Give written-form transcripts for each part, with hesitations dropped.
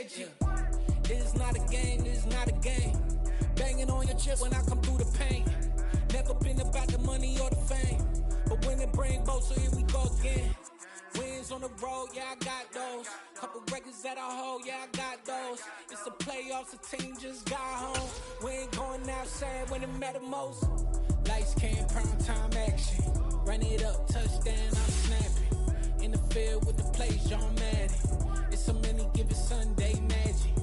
magic. It's not a game, it's not a game. Banging on your chest when I come through the pain. Never been about the money or the fame, but when it bring both, so here we go again. Wins on the road, yeah, I got those. Couple records that I hold, yeah, I got those. It's the playoffs, the team just got home. We ain't going outside when it matter most. Lights came, prime time action. Run it up, touchdown, I'm snapping. In the field with the plays, John Madden. It's a many given Sunday magic.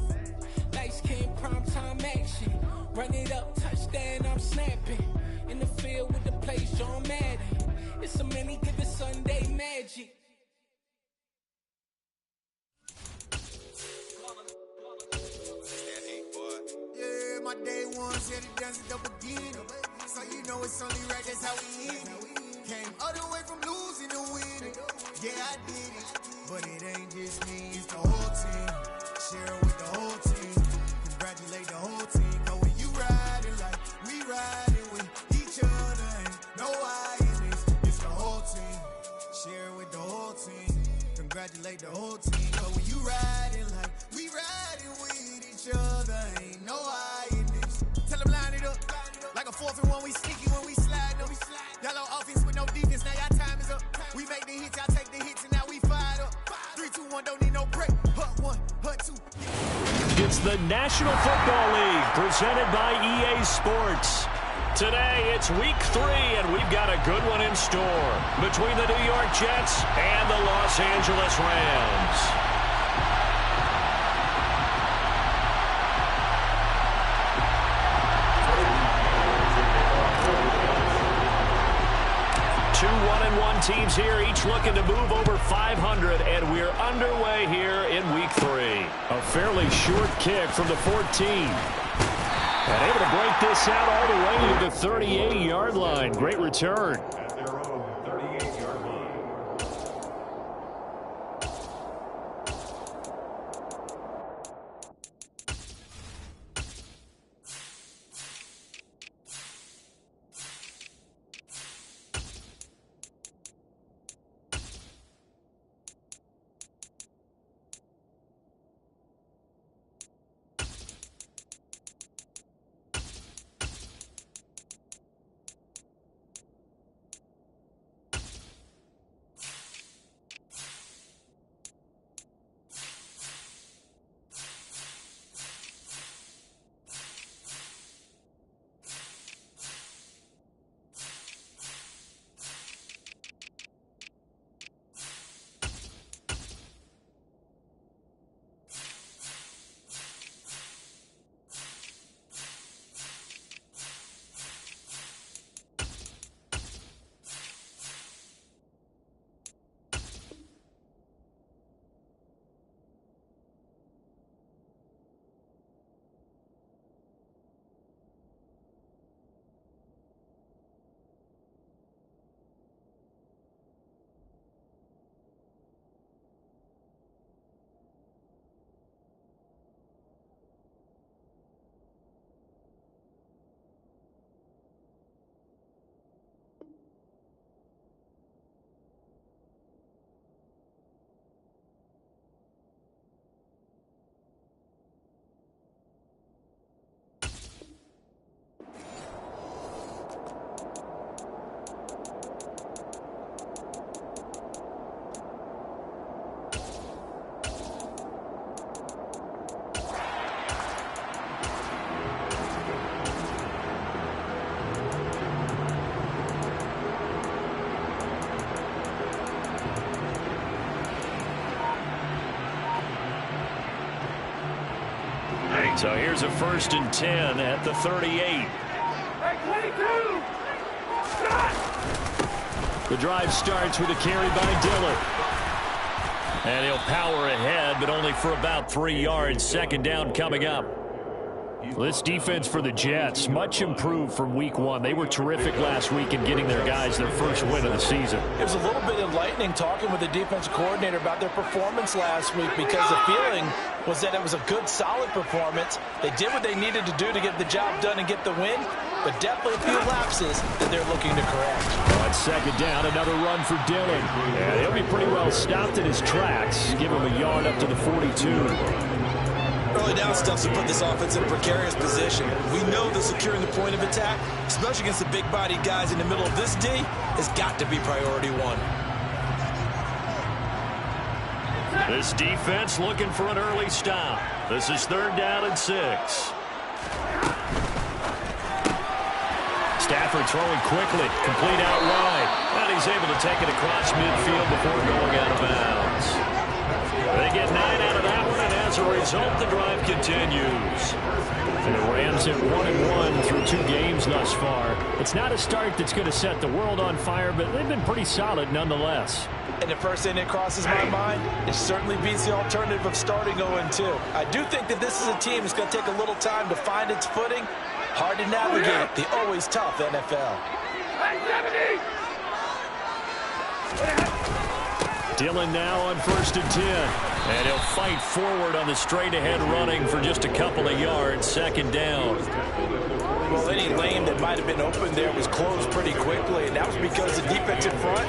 Lights came, prime time action. Run it up, touchdown, I'm snapping. In the field with the plays, John Madden. It's a many given Sunday magic. Yeah, my day ones, yeah, the dance at the beginning. So you know it's only right, that's how we hit it. Came all the way from losing to winning. Yeah, I did it, but it ain't just me, it's the whole team. Share it with the whole team. Congratulate the whole team. Cause when you riding like we riding with each other, ain't no I in this, it's the whole team. Share it with the whole team. Congratulate the whole team. Cause when you riding like we riding with each other, ain't no I in this. Tell them line it up. Like a 4th and 1, we sneaky when we slide them. Yellow offense with no defense, now y'all time is up. We make the hits, y'all take the hits, and now we fired up. 3, 2, 1, don't need no break. Hut 1, hut 2. It's the National Football League, presented by EA Sports. Today, it's week 3, and we've got a good one in store between the New York Jets and the Los Angeles Rams. Two 1-1 teams here, each looking to move over 500, and we're underway here in week 3. A fairly short kick from the 14. And able to break this out all the way to the 38-yard line. Great return. At their own 38-yard line. So here's a 1st and 10 at the 38. The drive starts with a carry by Dillon. And he'll power ahead, but only for about 3 yards. 2nd down coming up. This defense for the Jets, much improved from week 1. They were terrific last week in getting their guys their first win of the season. It was a little bit enlightening talking with the defensive coordinator about their performance last week, because the feeling was that it was a good, solid performance. They did what they needed to do to get the job done and get the win, but definitely a few lapses that they're looking to correct. On 2nd down, another run for Dillon. And he'll be pretty well stopped in his tracks. Give him a yard up to the 42. early down stuff to put this offense in a precarious position. We know that securing the point of attack, especially against the big-bodied guys in the middle of this D, has got to be priority one. This defense looking for an early stop. This is 3rd down and 6. Stafford throwing quickly, complete out wide. And he's able to take it across midfield before going out of bounds. They get 9 out of that one, and as a result, the drive continues. And the Rams at 1-1 through 2 games thus far. It's not a start that's going to set the world on fire, but they've been pretty solid nonetheless. And the first thing that crosses my mind, it certainly beats the alternative of starting 0-2. I do think that this is a team that's going to take a little time to find its footing. Hard to navigate the always tough NFL. Dillon now on 1st and 10. And he'll fight forward on the straight-ahead running for just a couple of yards. 2nd down. Well, any lane that might have been open there was closed pretty quickly, and that was because the defensive front,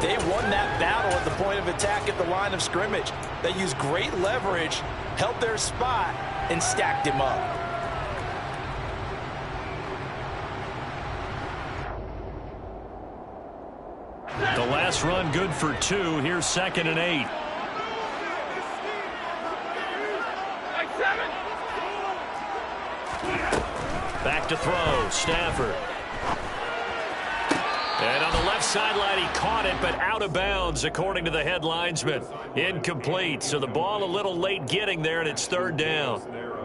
they won that battle at the point of attack at the line of scrimmage. They used great leverage, held their spot, and stacked him up. The last run good for 2. Here's 2nd and 8. Back to throw, Stafford. And on the left sideline, he caught it, but out of bounds, according to the head linesman. Incomplete, so the ball a little late getting there, and it's 3rd down.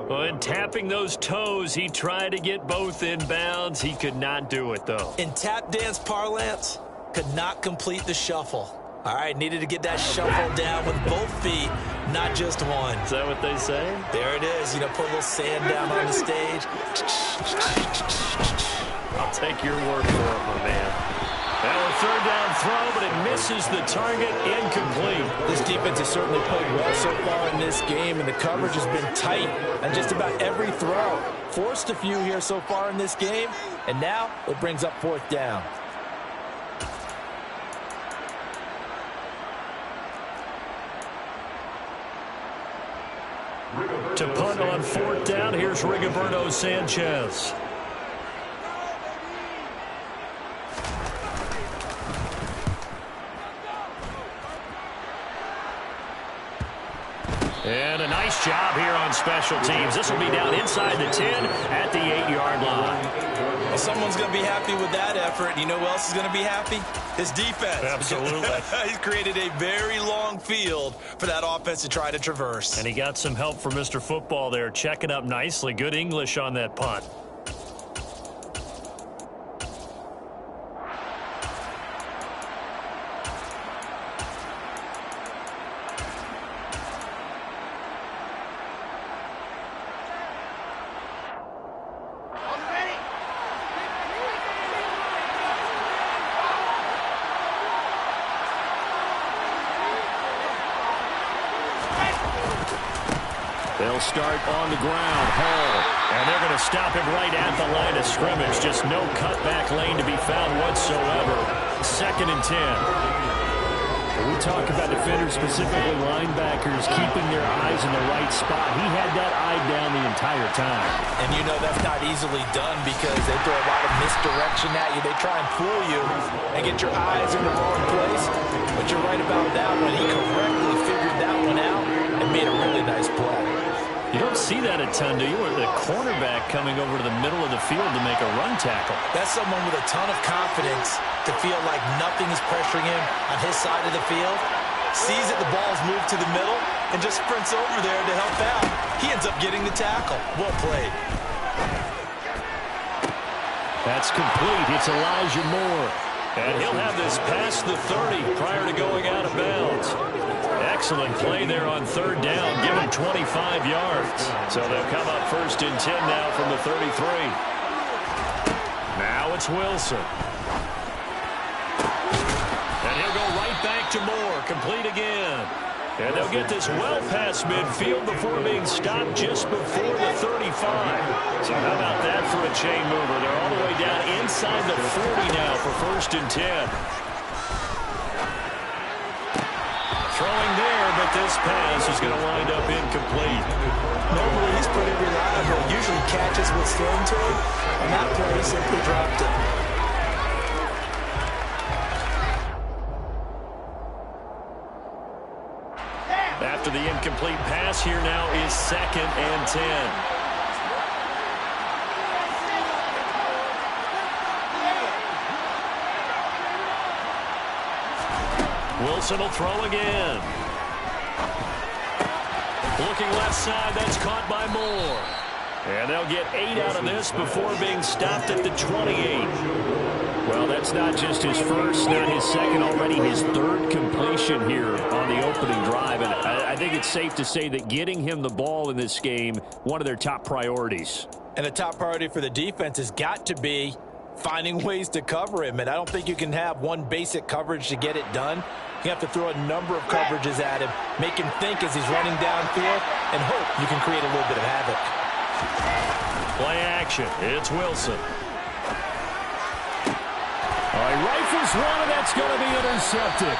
Well, and tapping those toes, he tried to get both in bounds. He could not do it, though. In tap dance parlance, could not complete the shuffle. All right, needed to get that shuffle down with both feet, not just one. Is that what they say? There it is. You know, put a little sand down on the stage. I'll take your word for it, my man. Now a 3rd down throw, but it misses the target. Incomplete. This defense has certainly played well so far in this game, and the coverage has been tight on just about every throw. Forced a few here so far in this game, and now it brings up 4th down. To punt on 4th down, here's Rigoberto Sanchez. And a nice job here on special teams. This will be down inside the 10 at the 8-yard line. Well, someone's going to be happy with that effort. You know who else is going to be happy? His defense. Absolutely. He's created a very long field for that offense to try to traverse. And he got some help from Mr. Football there, checking up nicely. Good English on that punt. They'll start on the ground. Hall. And they're going to stop him right at the line of scrimmage. Just no cutback lane to be found whatsoever. 2nd and 10. We talk about defenders, specifically linebackers, keeping their eyes in the right spot. He had that eye down the entire time. And you know that's not easily done because they throw a lot of misdirection at you. They try and fool you and get your eyes in the wrong place. But you're right about that one. He correctly figured that one out and made a really nice play. You don't see that a ton, do you? Or the cornerback coming over to the middle of the field to make a run tackle. That's someone with a ton of confidence to feel like nothing is pressuring him on his side of the field. Sees that the ball's moved to the middle and just sprints over there to help out. He ends up getting the tackle. Well played. That's complete. It's Elijah Moore. And he'll have this past the 30 prior to going out of bounds. Excellent play there on 3rd down. Give him 25 yards. So they'll come up 1st and 10 now from the 33. Now it's Wilson. And he'll go right back to Moore. Complete again. And they'll get this well past midfield before being stopped just before the 35. So how about that for a chain mover? They're all the way down inside the 40 now for 1st and 10. Throwing there, but this pass is going to wind up incomplete. Normally, he's catches was thrown to him. On that play, he simply dropped it. After the incomplete pass, here now is 2nd and 10. Wilson will throw again. Looking left side, that's caught by Moore. And they'll get 8 out of this before being stopped at the 28. Well, that's not just his first, not his second, already his 3rd completion here on the opening drive. And I think it's safe to say that getting him the ball in this game, one of their top priorities. And a top priority for the defense has got to be finding ways to cover him. And I don't think you can have one basic coverage to get it done. You have to throw a number of coverages at him, make him think as he's running downfield, and hope you can create a little bit of havoc. Play action. It's Wilson. All right, rifles one, and that's going to be intercepted.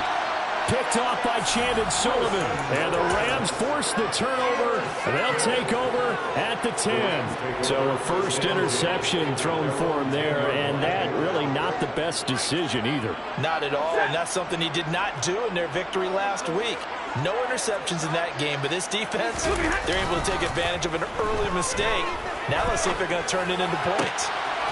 Picked off by Chandon Sullivan. And the Rams force the turnover. They'll take over at the 10. So a first interception thrown for him there, and that really not the best decision either. Not at all, and that's something he did not do in their victory last week. No interceptions in that game, but this defense, they're able to take advantage of an early mistake. Now let's see if they're going to turn it into points.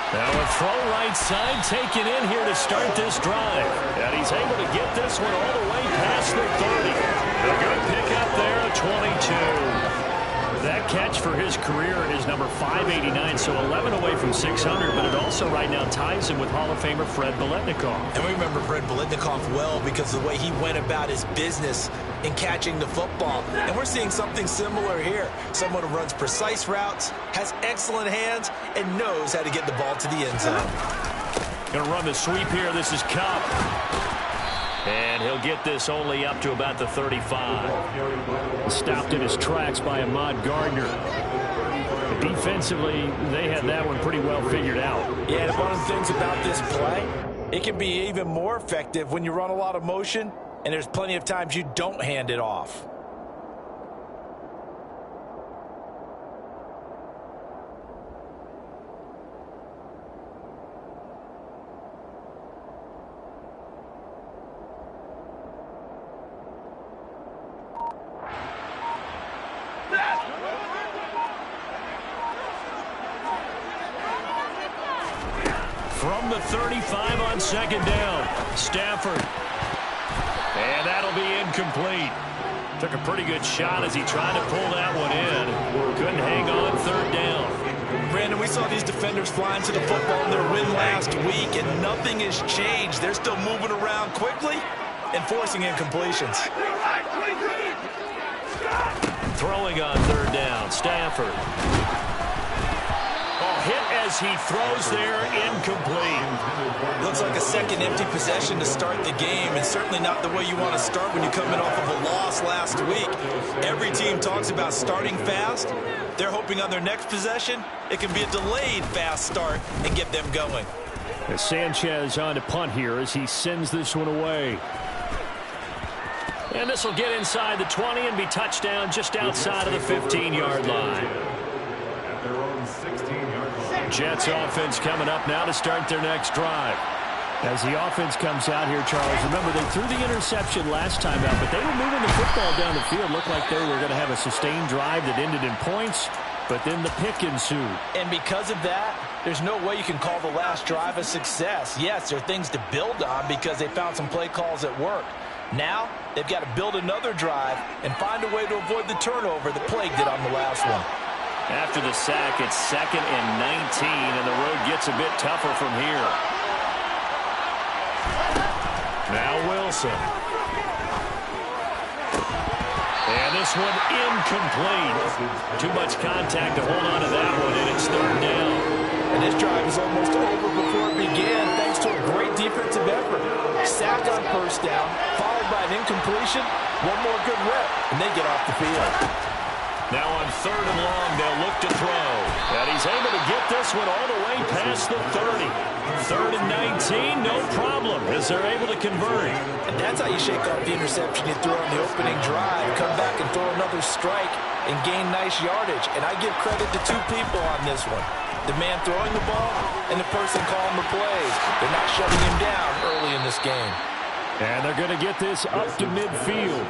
Now a throw right side taken in here to start this drive. And he's able to get this one all the way past the 30. A good pick up there, a 22. That catch for his career is number 589, so 11 away from 600, but it also right now ties him with Hall of Famer Fred Biletnikoff. And we remember Fred Biletnikoff well because of the way he went about his business in catching the football. And we're seeing something similar here. Someone who runs precise routes, has excellent hands, and knows how to get the ball to the end zone. Going to run the sweep here. This is Kupp. And he'll get this only up to about the 35. Stopped in his tracks by Ahmad Gardner. Defensively, they had that one pretty well figured out. Yeah, and one of the things about this play, it can be even more effective when you run a lot of motion, and there's plenty of times you don't hand it off. From the 35 on 2nd down, Stafford. And that'll be incomplete. Took a pretty good shot as he tried to pull that one in. Couldn't hang on 3rd down. Brandon, we saw these defenders flying to the football in their win last week, and nothing has changed. They're still moving around quickly and forcing incompletions. Throwing on 3rd down, Stafford. Hit as he throws there, incomplete. Looks like a second empty possession to start the game, and certainly not the way you want to start when you're coming off of a loss last week. Every team talks about starting fast. They're hoping on their next possession, it can be a delayed fast start and get them going. As Sanchez on to punt here as he sends this one away. And this will get inside the 20 and be touchdown just outside of the 15-yard line. Jets offense coming up now to start their next drive. As the offense comes out here, Charles, remember they threw the interception last time out, but they were moving the football down the field. Looked like they were going to have a sustained drive that ended in points, but then the pick ensued. And because of that, there's no way you can call the last drive a success. Yes, there are things to build on because they found some play calls that work. Now, they've got to build another drive and find a way to avoid the turnover that plagued it on the last one. After the sack, it's 2nd and 19, and the road gets a bit tougher from here. Now Wilson. And this one incomplete. Too much contact to hold on to that one, and it's 3rd down. And this drive is almost over before it began, thanks to a great defensive effort. Sack on 1st down, followed by an incompletion, one more good rep, and they get off the field. Now on 3rd and long, they'll look to throw. And he's able to get this one all the way past the 30. 3rd and 19, no problem, as they're able to convert. And that's how you shake off the interception you threw on the opening drive. Come back and throw another strike and gain nice yardage. And I give credit to two people on this one. The man throwing the ball and the person calling the plays. They're not shutting him down early in this game. And they're going to get this up to midfield.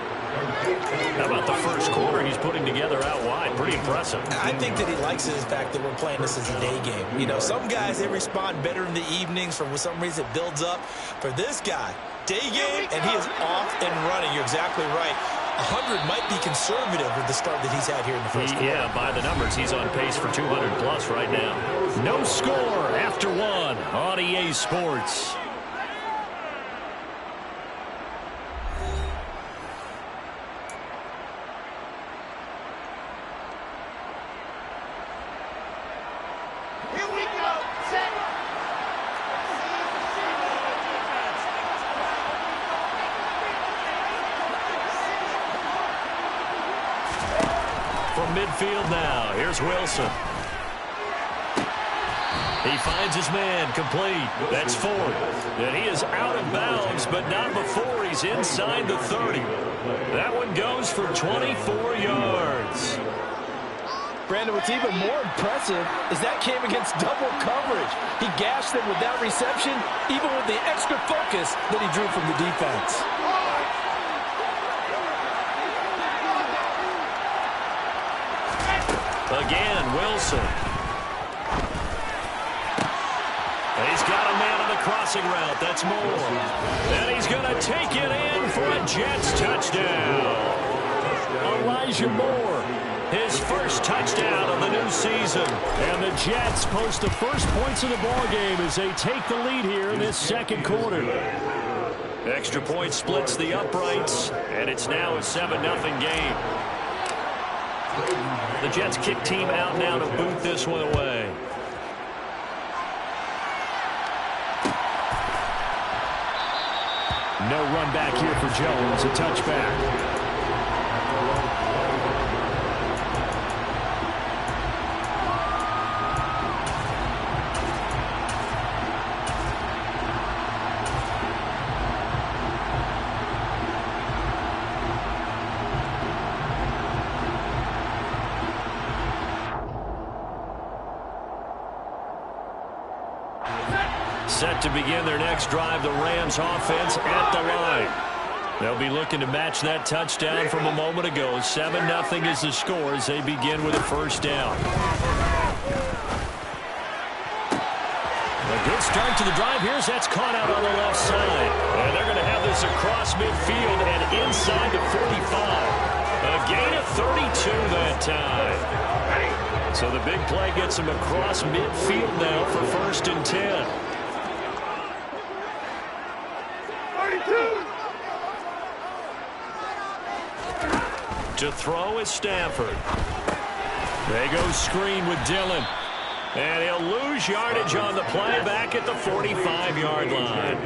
How about the first quarter he's putting together out wide? Pretty impressive. I think that he likes the fact that we're playing this as a day game. You know, some guys, they respond better in the evenings. For some reason, it builds up. For this guy, day game, and he is off and running. You're exactly right. 100 might be conservative with the start that he's had here in the first quarter. Yeah, by the numbers, he's on pace for 200-plus right now. No score after one on EA Sports. Midfield now. Here's Wilson. He finds his man complete. That's 4. And he is out of bounds, but not before he's inside the 30. That one goes for 24 yards. Brandon, what's even more impressive is that came against double coverage. He gashed them with that reception, even with the extra focus that he drew from the defense. Again, Wilson. And he's got a man on the crossing route. That's Moore. And he's going to take it in for a Jets touchdown. Elijah Moore, his first touchdown of the new season. And the Jets post the first points of the ballgame as they take the lead here in this second quarter. Extra point splits the uprights, and it's now a 7-0 game. The Jets kick team out now to boot this one away. No run back here for Jones. A touchback. Set to begin their next drive, the Rams offense at the line. They'll be looking to match that touchdown from a moment ago. 7-0 is the score as they begin with a first down. A good start to the drive. Here's that's caught out on the left side. And they're going to have this across midfield and inside the 45. A gain of 32 that time. So the big play gets him across midfield now for 1st and 10. To throw is Stafford. They go screen with Dillon. And he'll lose yardage on the play back at the 45-yard line.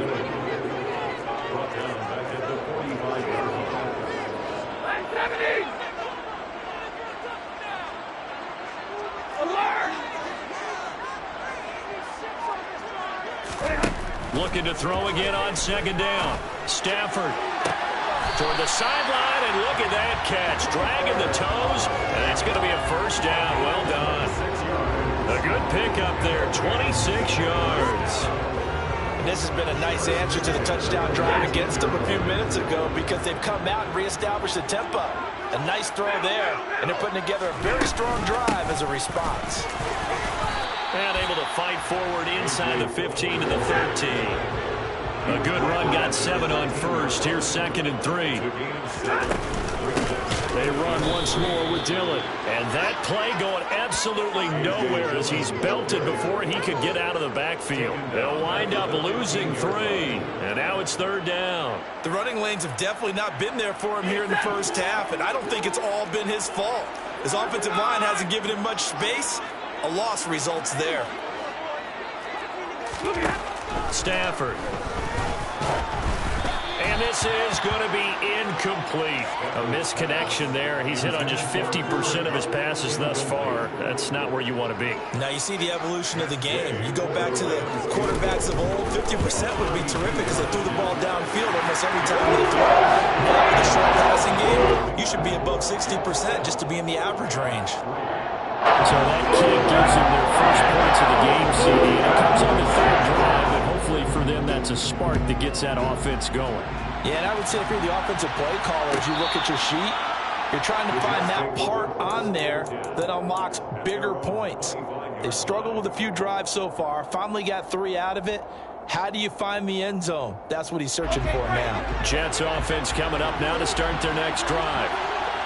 Looking to throw again on 2nd down. Stafford toward the sideline, and look at that catch. Dragging the toes, and it's going to be a first down. Well done. A good pickup there, 26 yards. And this has been a nice answer to the touchdown drive against them a few minutes ago because they've come out and reestablished the tempo. A nice throw there, and they're putting together a very strong drive as a response. And able to fight forward inside the 15 to the 13. A good run, got 7 on first. Here's 2nd and 3. They run once more with Dillon. And that play going absolutely nowhere as he's belted before he could get out of the backfield. They'll wind up losing 3. And now it's 3rd down. The running lanes have definitely not been there for him here in the first half, and I don't think it's all been his fault. His offensive line hasn't given him much space. A loss results there. Stafford. And this is going to be incomplete. A misconnection there. He's hit on just 50% of his passes thus far. That's not where you want to be. Now you see the evolution of the game. You go back to the quarterbacks of old, 50% would be terrific because they threw the ball downfield almost every time they throw. Now with the short passing game, you should be above 60% just to be in the average range. So that kick gives them their first points of the game, CD. It comes on the third drive, and hopefully for them that's a spark that gets that offense going. Yeah, and I would say if you're the offensive play caller, as you look at your sheet, you're trying to find that part on there that unlocks bigger points. They've struggled with a few drives so far, finally got 3 out of it. How do you find the end zone? That's what he's searching for now. Jets offense coming up now to start their next drive.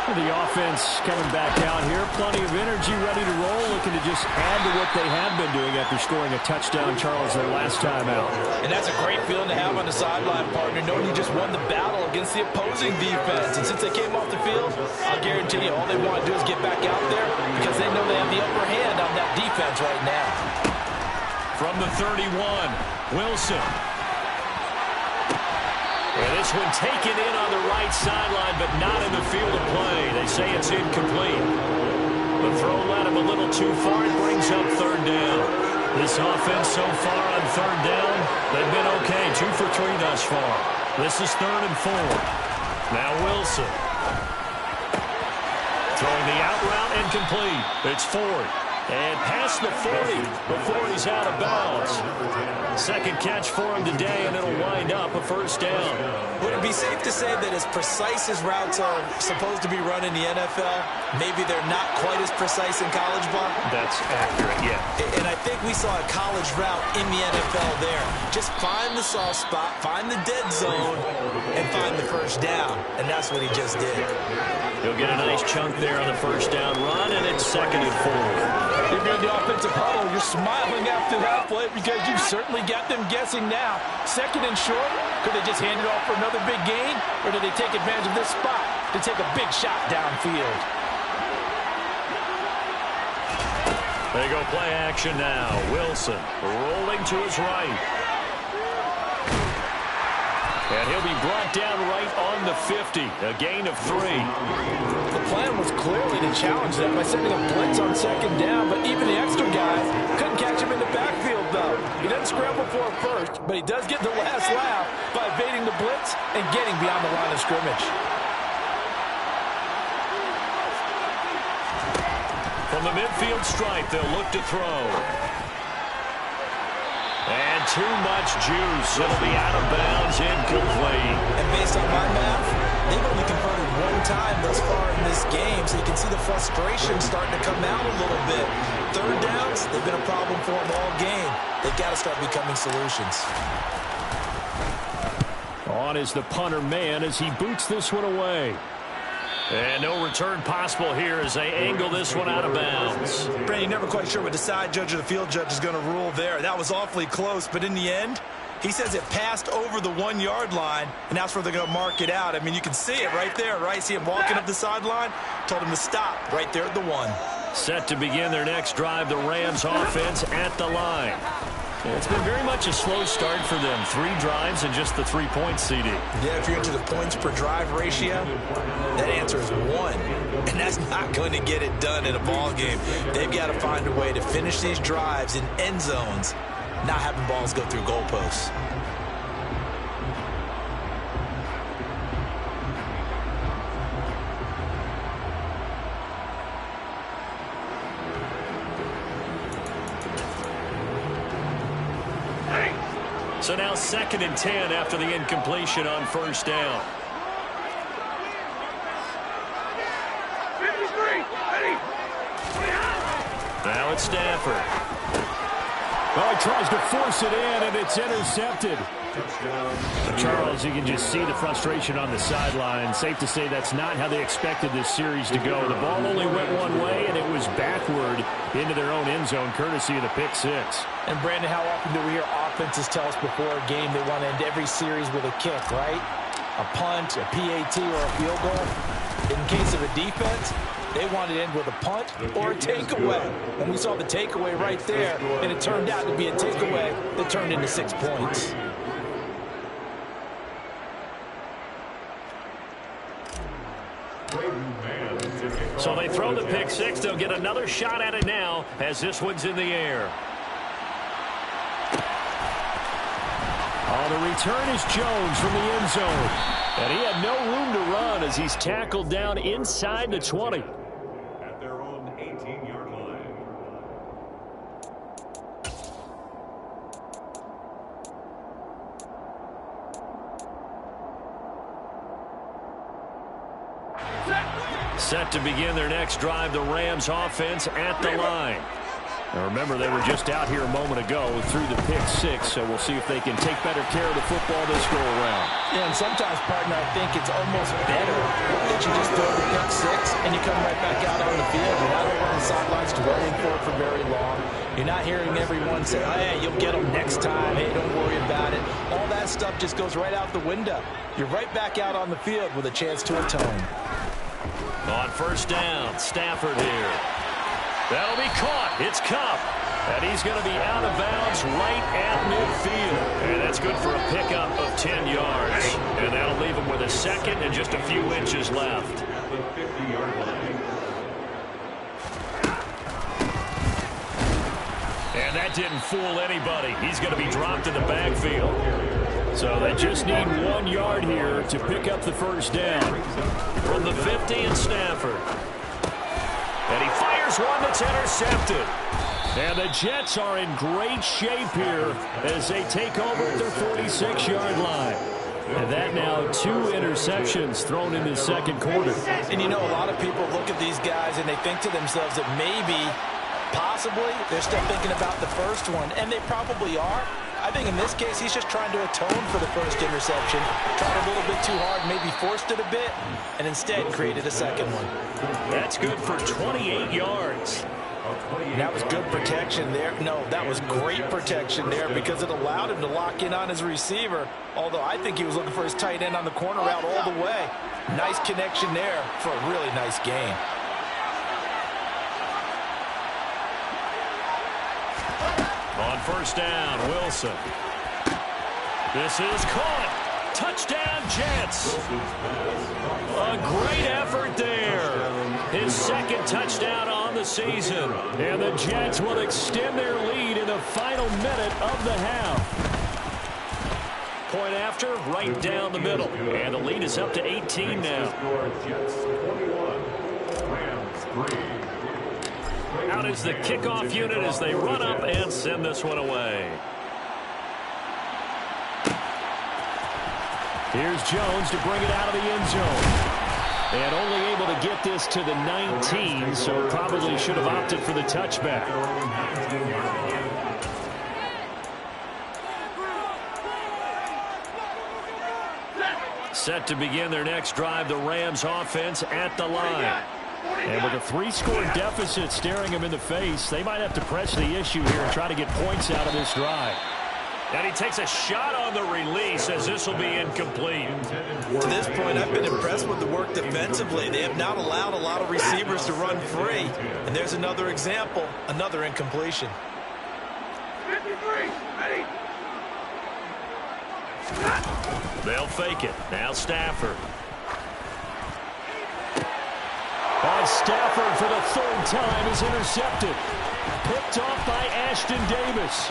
The offense coming back out here. Plenty of energy, ready to roll, looking to just add to what they have been doing after scoring a touchdown, Charles, their last time out. And that's a great feeling to have on the sideline, partner, knowing you just won the battle against the opposing defense. And since they came off the field, I'll guarantee you all they want to do is get back out there because they know they have the upper hand on that defense right now. From the 31, Wilson. And this one taken in on the right sideline, but not in the field of play. They say it's incomplete. The throw led him a little too far. It brings up third down. This offense so far on third down, they've been okay. 2 for 3 thus far. This is 3rd and 4. Now Wilson. Throwing the out route incomplete. It's Ford. And past the 40 before he's out of bounds. Second catch for him today, and it'll wind up a first down. Would it be safe to say that as precise as routes are supposed to be run in the NFL, maybe they're not quite as precise in college ball? That's accurate, yeah. And I think we saw a college route in the NFL there. Just find the soft spot, find the dead zone, and find the first down. And that's what he just did. He'll get a nice chunk there on the first down run, and it's 2nd and 4. If you're in the offensive huddle, you're smiling after that play because you've certainly got them guessing now. 2nd and short, could they just hand it off for another big gain, or do they take advantage of this spot to take a big shot downfield? They go play action now. Wilson rolling to his right. And he'll be brought down right on the 50. A gain of 3. The plan was clearly to challenge them by sending a blitz on 2nd down, but even the extra guy couldn't catch him in the backfield, though. He doesn't scramble for it first, but he does get the last laugh by evading the blitz and getting beyond the line of scrimmage. From the midfield stripe, they'll look to throw. And too much juice. It'll be out of bounds, incomplete. And based on my math, they've only converted 1 time thus far in this game, so you can see the frustration starting to come out a little bit. 3rd downs, they've been a problem for them all game. They've got to start becoming solutions. On is the punter man as he boots this one away. And no return possible here as they angle this one out of bounds. Brandon, you're never quite sure what the side judge or the field judge is going to rule there. That was awfully close, but in the end, he says it passed over the 1-yard line, and that's where they're going to mark it out. I mean, you can see it right there, right? See him walking up the sideline? Told him to stop right there at the 1. Set to begin their next drive, the Rams offense at the line. It's been very much a slow start for them. 3 drives and just the 3 points, CD. Yeah, if you're into the points per drive ratio, that answer is 1. And that's not going to get it done in a ball game. They've got to find a way to finish these drives in end zones, not having balls go through goalposts. So now 2nd and 10 after the incompletion on first down. Now it's Stafford. Well, he tries to force it in, and it's intercepted. Charles, you can just see the frustration on the sideline. Safe to say that's not how they expected this series to go. The ball only went one way, and it was backward into their own end zone, courtesy of the pick 6. And, Brandon, how often do we hear offenses tell us before a game they want to end every series with a kick, right? A punt, a PAT, or a field goal. In case of a defense, they want to end with a punt or a takeaway. And we saw the takeaway right there, and it turned out to be a takeaway that turned into 6 points. throw the pick six. They'll get another shot at it now as this one's in the air. The return is Jones from the end zone. And he had no room to run as he's tackled down inside the 20. At their own 18-yard line. Set to begin their next drive, the Rams offense at the line. Now remember, they were just out here a moment ago through the pick six, so we'll see if they can take better care of the football this go-around. Yeah, and sometimes, partner, I think it's almost better that you just throw the pick six and you come right back out on the field. You're not over on the sidelines dwelling for it for very long. You're not hearing everyone say, hey, you'll get them next time. Hey, don't worry about it. All that stuff just goes right out the window. You're right back out on the field with a chance to atone. On first down, Stafford here. That'll be caught. It's Kupp. And he's going to be out of bounds right at midfield. And that's good for a pickup of 10 yards. And that'll leave him with a second and just a few inches left. At the 50-yard line. And that didn't fool anybody. He's going to be dropped in the backfield. So they just need 1 yard here to pick up the first down. From the 50 and Stafford. And he fires one that's intercepted. And the Jets are in great shape here as they take over at their 46-yard line. And that now 2 interceptions thrown in the second quarter. And you know, a lot of people look at these guys and they think to themselves that maybe, possibly, they're still thinking about the first one. And they probably are. I think in this case, he's just trying to atone for the first interception. Tried a little bit too hard, maybe forced it a bit, and instead created a second one. That's good for 28 yards. That was good protection there. No, that was great protection there because it allowed him to lock in on his receiver. Although I think he was looking for his tight end on the corner route all the way. Nice connection there for a really nice game. On first down, Wilson. This is caught. Touchdown, Jets. A great effort there. His second touchdown on the season. And the Jets will extend their lead in the final minute of the half. Point after, right down the middle. And the lead is up to 18 now. Jets 21, Rams 3. Out is the kickoff unit as they run up and send this one away. Here's Jones to bring it out of the end zone. And only able to get this to the 19, so probably should have opted for the touchback. Set to begin their next drive, the Rams offense at the line. And with a 3-score deficit staring them in the face, they might have to press the issue here and try to get points out of this drive. And he takes a shot on the release as this will be incomplete. To this point, I've been impressed with the work defensively. They have not allowed a lot of receivers to run free. And there's another example, another incompletion. 53, ready. They'll fake it. Now Stafford. And Stafford for the third time is intercepted. Picked off by Ashton Davis.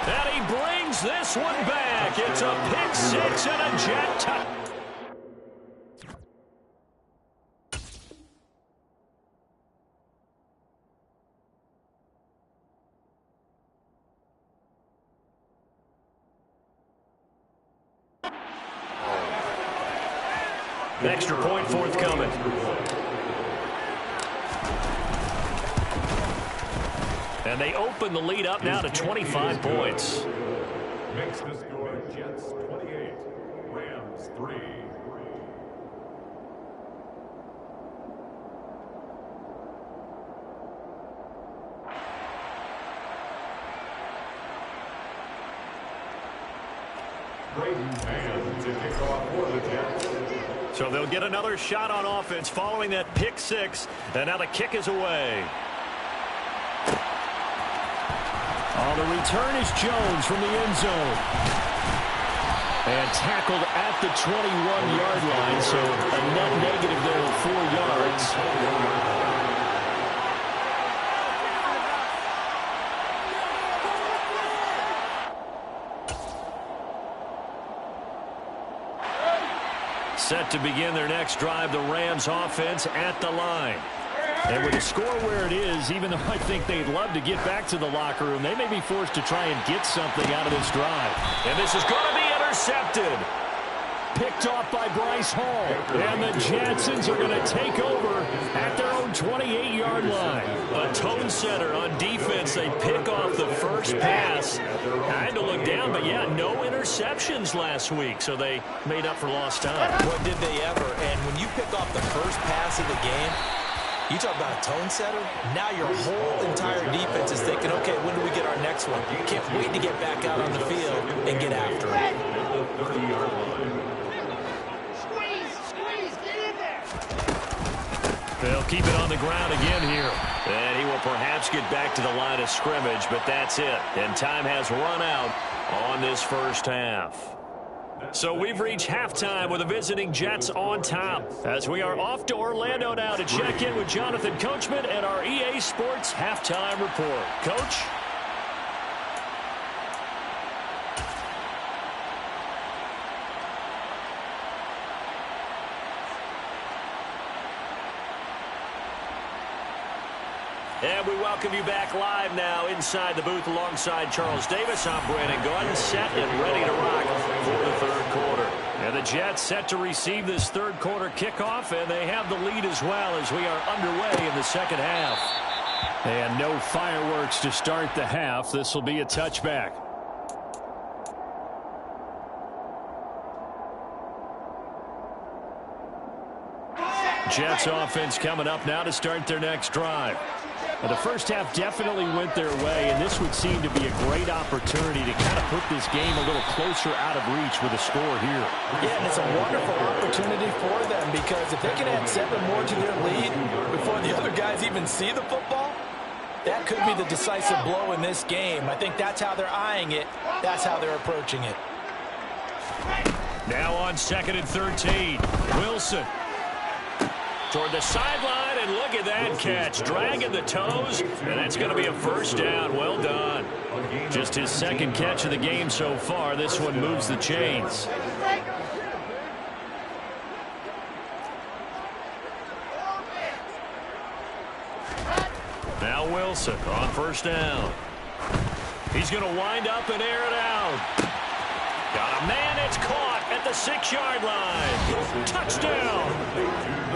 And he brings this one back. It's a pick six and a Jet touchdown. Extra point forthcoming. And they open the lead up now to 25 points. Makes the score Jets 28, Rams 3. Brayden Mann to kick off for the Jets. So they'll get another shot on offense following that pick six. And now the kick is away. The return is Jones from the end zone. And tackled at the 21-yard line, so a net negative there of 4 yards. Set to begin their next drive, the Rams offense at the line. And with the score where it is, even though I think they'd love to get back to the locker room, they may be forced to try and get something out of this drive. And this is going to be intercepted. Picked off by Bryce Hall. And the Jetsons are going to take over at their own 28-yard line. A tone setter on defense. They pick off the first pass. I had to look down, but yeah, no interceptions last week, so they made up for lost time. What did they ever? And when you pick off the first pass of the game, you talk about a tone setter. Now your whole entire defense is thinking, okay, when do we get our next one? You can't wait to get back out on the field and get after it. They'll keep it on the ground again here. And he will perhaps get back to the line of scrimmage, but that's it. And time has run out on this first half. So we've reached halftime with the visiting Jets on top, as we are off to Orlando now to check in with Jonathan Coachman and our EA Sports Halftime Report. Coach? And we welcome you back live now inside the booth alongside Charles Davis. I'm Brandon Gaudin, set and ready to rock for the third quarter. And the Jets set to receive this third quarter kickoff, and they have the lead as well as we are underway in the second half. And no fireworks to start the half. This will be a touchback. Jets offense coming up now to start their next drive. Well, the first half definitely went their way, and this would seem to be a great opportunity to kind of put this game a little closer out of reach with a score here. Yeah, and it's a wonderful opportunity for them, because if they can add 7 more to their lead before the other guys even see the football, that could be the decisive blow in this game. I think that's how they're eyeing it. That's how they're approaching it. Now on 2nd and 13, Wilson toward the sideline, and look at that catch. Dragging the toes, and that's going to be a first down. Well done. Just his second catch of the game so far. This one moves the chains. Now Wilson on first down. He's going to wind up and air it out. Got a man, it's caught at the 6-yard line. Touchdown.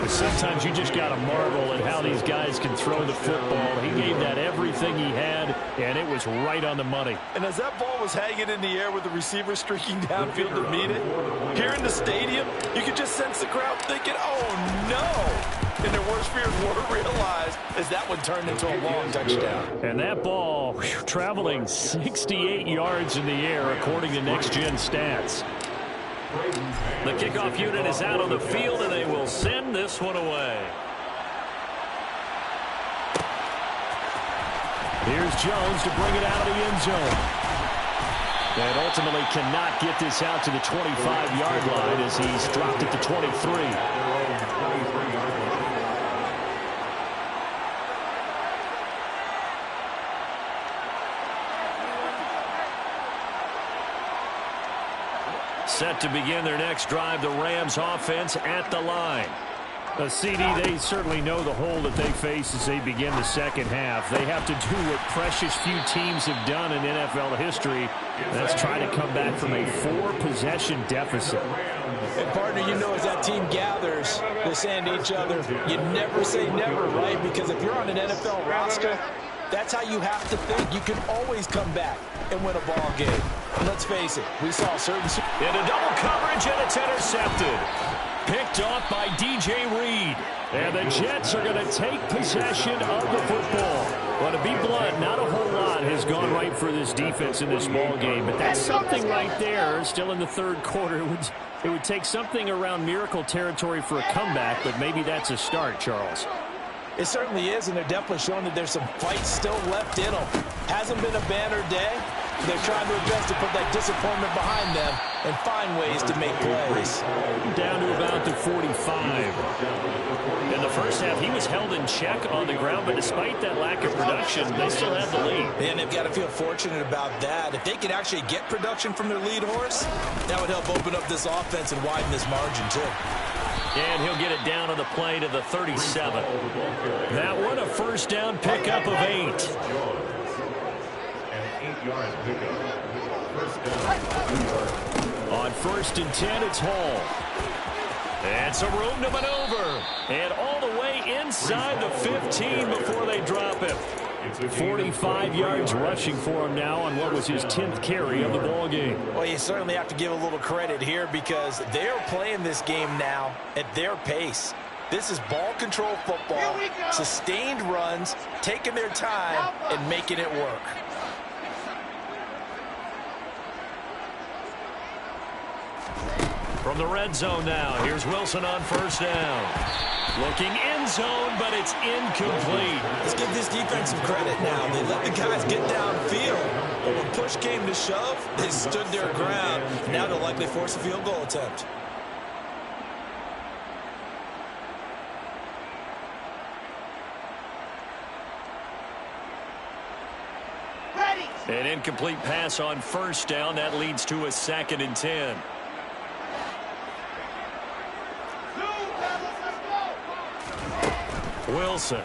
Sometimes you just got to marvel at how these guys can throw the football. He gave that everything he had, and it was right on the money. And as that ball was hanging in the air with the receiver streaking downfield to meet it, here in the stadium, you could just sense the crowd thinking, oh, no. And their worst fears were realized as that one turned into a long touchdown. And that ball traveling 68 yards in the air, according to Next Gen Stats. The kickoff unit is out on the field, and they will send this one away. Here's Jones to bring it out of the end zone. And ultimately cannot get this out to the 25-yard line as he's dropped at the 23. Set to begin their next drive, the Rams offense at the line. CD, they certainly know the hole that they face as they begin the second half. They have to do what precious few teams have done in NFL history. That's try to come back from a 4-possession deficit. And partner, you know, as that team gathers, they're saying to each other, you never say never, right? Because if you're on an NFL roster, that's how you have to think. You can always come back and win a ball game. And let's face it, we saw certain... Into double coverage, and it's intercepted. Picked off by DJ Reed. And the Jets are going to take possession of the football. Well, to be blunt, not a whole lot has gone right for this defense in this ball game. But that's something right there, still in the third quarter. It would take something around miracle territory for a comeback, but maybe that's a start, Charles. It certainly is, and they're definitely showing that there's some fight still left in them. Hasn't been a banner day, They're trying their best to put that disappointment behind them and find ways to make plays. Down to about the 45. In the first half, he was held in check on the ground, but despite that lack of production, they still have the lead. And they've got to feel fortunate about that. If they could actually get production from their lead horse, that would help open up this offense and widen this margin too. And he'll get it down on the play to the 37. That one, a first down pickup of 8. An 8-yard pickup. First down, 2 yards. On 1st and 10, it's Hall. And some room to maneuver. And all the way inside the 15 before they drop him. 45 yards rushing for him now on what was his 10th carry of the ball game. Well, you certainly have to give a little credit here because they're playing this game now at their pace. This is ball control football, sustained runs, taking their time and making it work. From the red zone now, here's Wilson on 1st down. Looking end zone, but it's incomplete. Let's give this defense some credit now. They let the guys get downfield, but when push came to shove, they stood their ground. Now they'll likely force a field goal attempt. An incomplete pass on 1st down. That leads to a 2nd and 10. Wilson.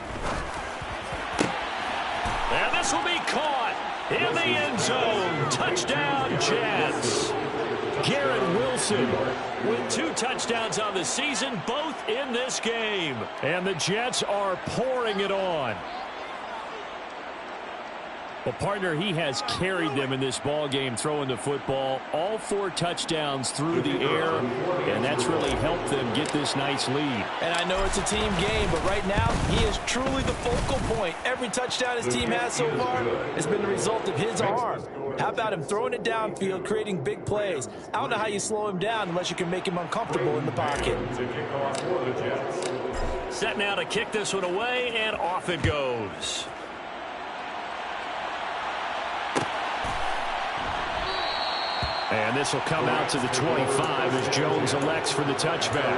And this will be caught in the end zone. Touchdown, Jets. Garrett Wilson with 2 touchdowns on the season, both in this game. And the Jets are pouring it on. Well, partner, he has carried them in this ball game, throwing the football. All 4 touchdowns through the air, and that's really helped them get this nice lead. And I know it's a team game, but right now, he is truly the focal point. Every touchdown his team has so far has been the result of his arm. How about him throwing it downfield, creating big plays? I don't know how you slow him down unless you can make him uncomfortable in the pocket. Set now to kick this one away, and off it goes. And this will come out to the 25 as Jones elects for the touchback.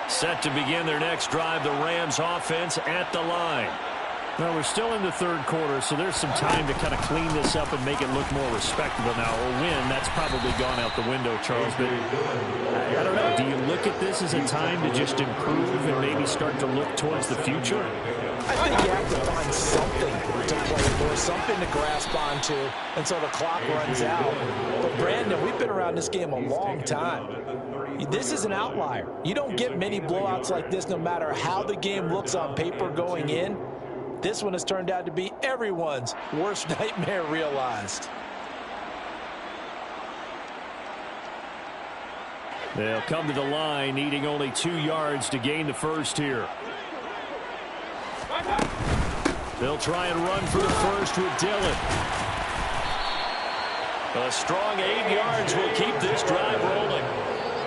Set to begin their next drive, the Rams offense at the line. Well, we're still in the 3rd quarter, so there's some time to kind of clean this up and make it look more respectable now. Or win, that's probably gone out the window, Charles. But I don't know. Do you look at this as a time to just improve and maybe start to look towards the future? I think you have to find something to play for, something to grasp onto until the clock runs out. But, Brandon, we've been around this game a long time. This is an outlier. You don't get many blowouts like this no matter how the game looks on paper going in. This one has turned out to be everyone's worst nightmare realized. They'll come to the line, needing only 2 yards to gain the first here. They'll try and run for the first with Dillon. A strong 8 yards will keep this drive rolling.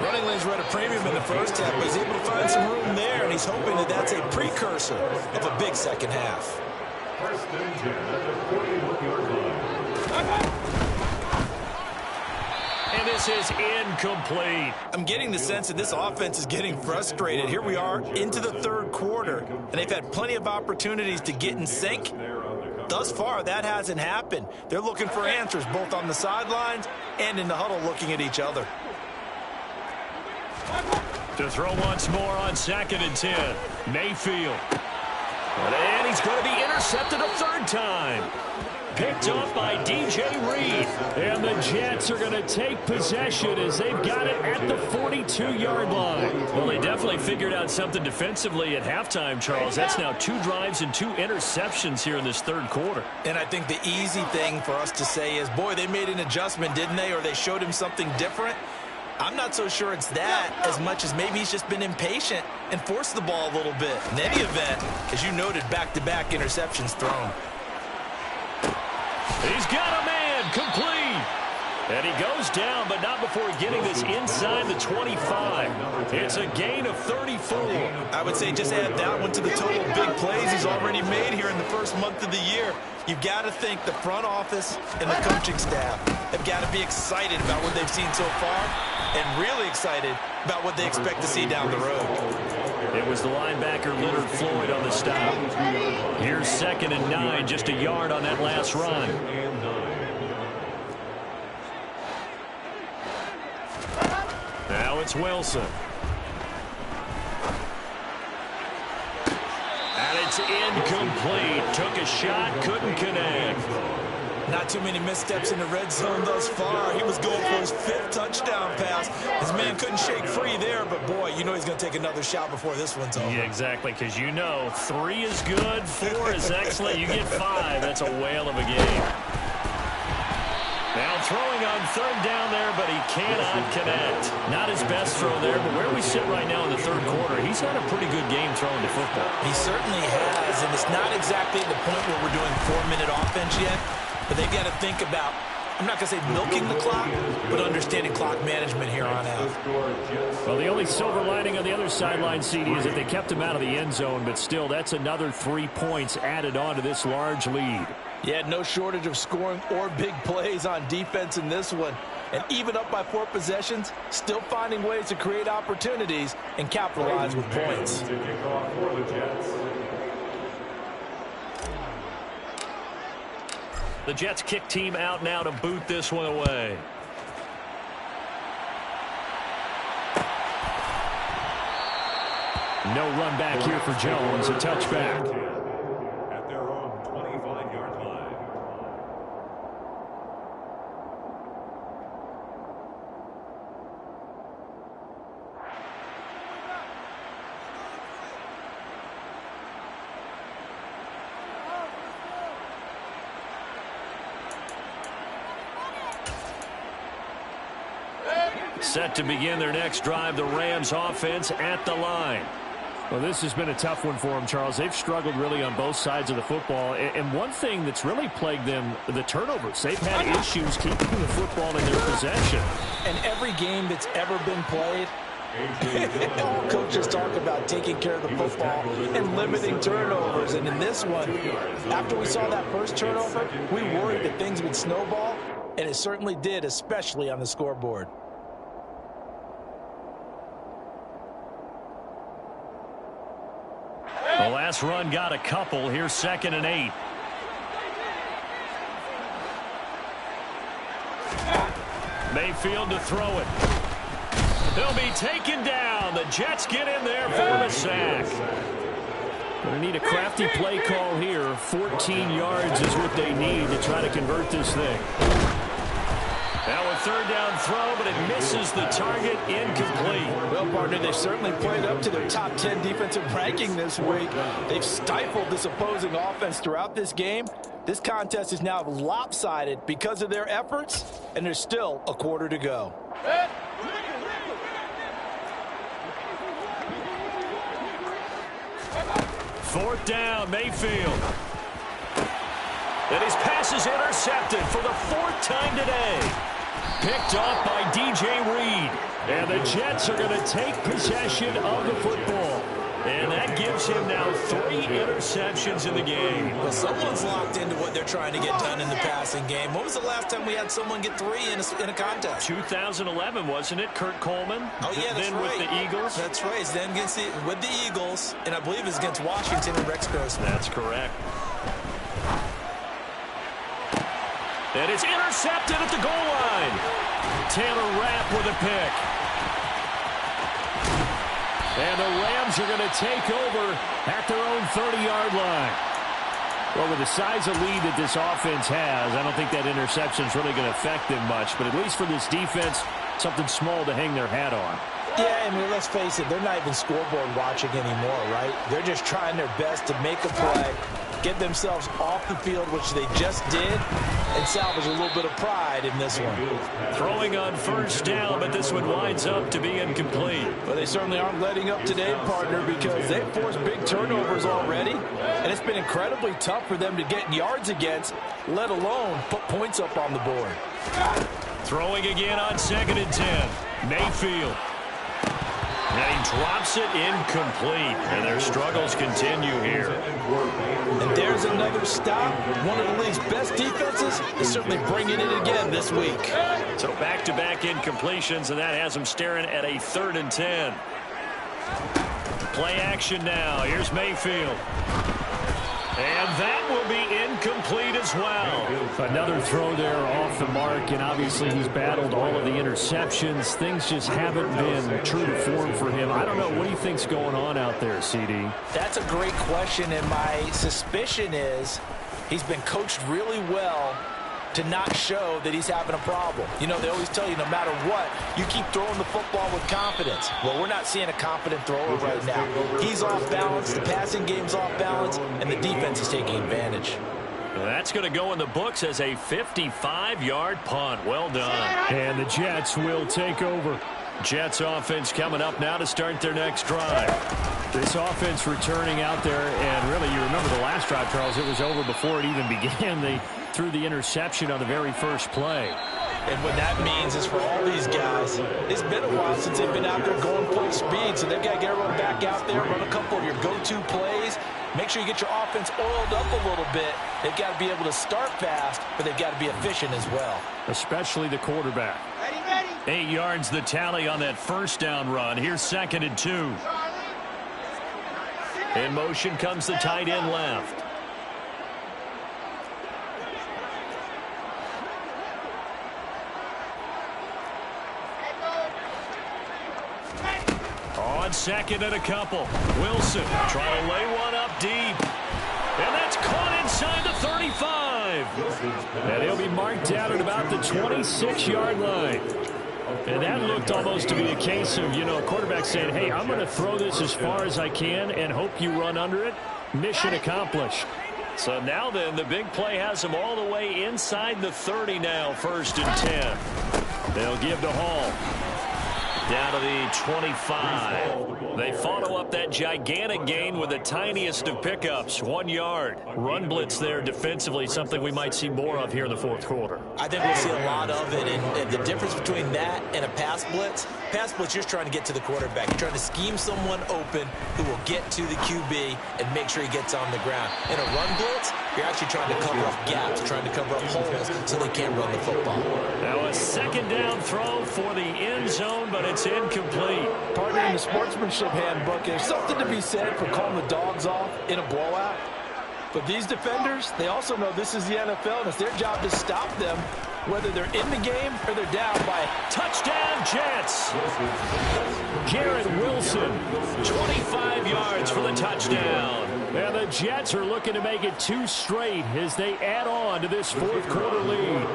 Running lanes were at a premium in the first half, but he's able to find some room there, and he's hoping that that's a precursor of a big second half. First and 10 at the 41-yard line. And this is incomplete. I'm getting the sense that this offense is getting frustrated. Here we are into the 3rd quarter, and they've had plenty of opportunities to get in sync. Thus far, that hasn't happened. They're looking for answers both on the sidelines and in the huddle looking at each other. To throw once more on 2nd and 10. Mayfield. And he's going to be intercepted a 3rd time. Picked off by DJ Reed. And the Jets are going to take possession as they've got it at the 42-yard line. Well, they definitely figured out something defensively at halftime, Charles. That's now 2 drives and 2 interceptions here in this 3rd quarter. And I think the easy thing for us to say is, boy, they made an adjustment, didn't they? Or they showed him something different. I'm not so sure it's that as much as maybe he's just been impatient and forced the ball a little bit. In any event, as you noted, back-to-back interceptions thrown. He's got a man complete. And he goes down, but not before getting this inside the 25. It's a gain of 34. I would say just add that one to the total big plays he's already made here in the first month of the year. You've got to think the front office and the coaching staff have got to be excited about what they've seen so far and really excited about what they expect to see down the road. It was the linebacker Leonard Floyd on the stop. Here's 2nd and 9, just a yard on that last run. Now it's Wilson. And it's incomplete. Took a shot, couldn't connect. Not too many missteps in the red zone thus far. He was going for his 5th touchdown pass. His man couldn't shake free there, but boy, you know he's going to take another shot before this one's over. Yeah, exactly, because you know 3 is good, 4 is excellent. You get 5. That's a whale of a game. Now throwing on 3rd down there, but he cannot connect. Not his best throw there, but where we sit right now in the 3rd quarter, he's had a pretty good game throwing the football. He certainly has, and it's not exactly the point where we're doing 4-minute offense yet, but they've got to think about, I'm not going to say milking the clock, but understanding clock management here on out. Well, the only silver lining on the other sideline, CD, is that they kept him out of the end zone, but still, that's another 3 points added on to this large lead. Yeah, no shortage of scoring or big plays on defense in this one. And even up by 4 possessions, still finding ways to create opportunities and capitalize with points. The Jets kick team out now to boot this one away. No run back here for Jones, a touchback. At their own 25-yard line. Set to begin their next drive, the Rams offense at the line. Well, this has been a tough one for them, Charles. They've struggled really on both sides of the football. And one thing that's really plagued them, the turnovers. They've had issues keeping the football in their possession. And every game that's ever been played, all coaches talk about taking care of the football and limiting turnovers. And in this one, after we saw that first turnover, we worried that things would snowball, and it certainly did, especially on the scoreboard. The last run got a couple. Here's 2nd and 8. Mayfield to throw it. He'll be taken down. The Jets get in there for the sack. Going to need a crafty play call here. 14 yards is what they need to try to convert this thing. Now a 3rd down throw, but it misses the target, incomplete. Well, partner, they've certainly played up to their top 10 defensive ranking this week. They've stifled this opposing offense throughout this game. This contest is now lopsided because of their efforts, and there's still a quarter to go. Fourth down, Mayfield. And his pass is intercepted for the 4th time today. Picked off by DJ Reed. And the Jets are going to take possession of the football. And that gives him now 3 interceptions in the game. Well, someone's locked into what they're trying to get done in the passing game. When was the last time we had someone get 3 in a contest? 2011, wasn't it? Kurt Coleman? Oh, yeah, that's then right. with the Eagles? That's right. It's then with the Eagles, and I believe it's against Washington and Rex Grossman. That's correct. And it's intercepted at the goal line. Taylor Rapp with a pick. And the Rams are going to take over at their own 30-yard line. Well, with the size of lead that this offense has, I don't think that interception is really going to affect them much. But at least for this defense, something small to hang their hat on. Yeah, I mean, let's face it, they're not even scoreboard watching anymore, right? They're just trying their best to make a play, get themselves off the field, which they just did, and salvage a little bit of pride in this one. Throwing on 1st down, but this one winds up to be incomplete. But they certainly aren't letting up today, partner, because they've forced big turnovers already, and it's been incredibly tough for them to get yards against, let alone put points up on the board. Throwing again on 2nd and 10. Mayfield. And he drops it incomplete. And their struggles continue here. And there's another stop. One of the league's best defenses is certainly bringing it again this week. So back-to-back incompletions, and that has them staring at a 3rd and 10. Play action now. Here's Mayfield. And that will be incomplete as well. Another throw there off the mark, and obviously he's battled all of the interceptions. Things just haven't been true to form for him. I don't know. What do you think's going on out there, CD? That's a great question, and my suspicion is he's been coached really well to not show that he's having a problem. You know, they always tell you no matter what, you keep throwing the football with confidence. Well, we're not seeing a confident thrower right now. He's off balance, the passing game's off balance, and the defense is taking advantage. Well, that's going to go in the books as a 55-yard punt. Well done. And the Jets will take over. Jets offense coming up now to start their next drive. This offense returning out there, and really, you remember the last drive, Charles, it was over before it even began. They threw the interception on the very first play. And what that means is for all these guys, it's been a while since they've been out there going full speed, so they've got to get everyone back out there, run a couple of your go-to plays, make sure you get your offense oiled up a little bit. They've got to be able to start fast, but they've got to be efficient as well. Especially the quarterback. 8 yards the tally on that first down run. Here's 2nd and 2. In motion comes the tight end left. On 2nd and a couple. Wilson trying to lay one up deep. And that's caught inside the 35. And he'll be marked down at about the 26-yard line. And that looked almost to be a case of, you know, a quarterback saying, hey, I'm going to throw this as far as I can and hope you run under it. Mission accomplished. So now then, the big play has them all the way inside the 30 now, 1st and 10. They'll give to Hall. Down to the 25. They follow up that gigantic gain with the tiniest of pickups, 1 yard. Run blitz there defensively, something we might see more of here in the 4th quarter. I think we'll see a lot of it, and the difference between that and a pass blitz, you're just trying to get to the quarterback. You're trying to scheme someone open who will get to the QB and make sure he gets on the ground. In a run blitz, you're actually trying to cover up gaps, trying to cover up holes so they can't run the football. Now a 2nd down throw for the end zone, but it's incomplete. Partner, in the sportsmanship handbook, there's something to be said for calling the dogs off in a blowout. But these defenders, they also know this is the NFL, and it's their job to stop them, whether they're in the game or they're down by touchdown Jets. Garrett Wilson, 25 yards for the touchdown. And the Jets are looking to make it 2 straight as they add on to this 4th quarter lead.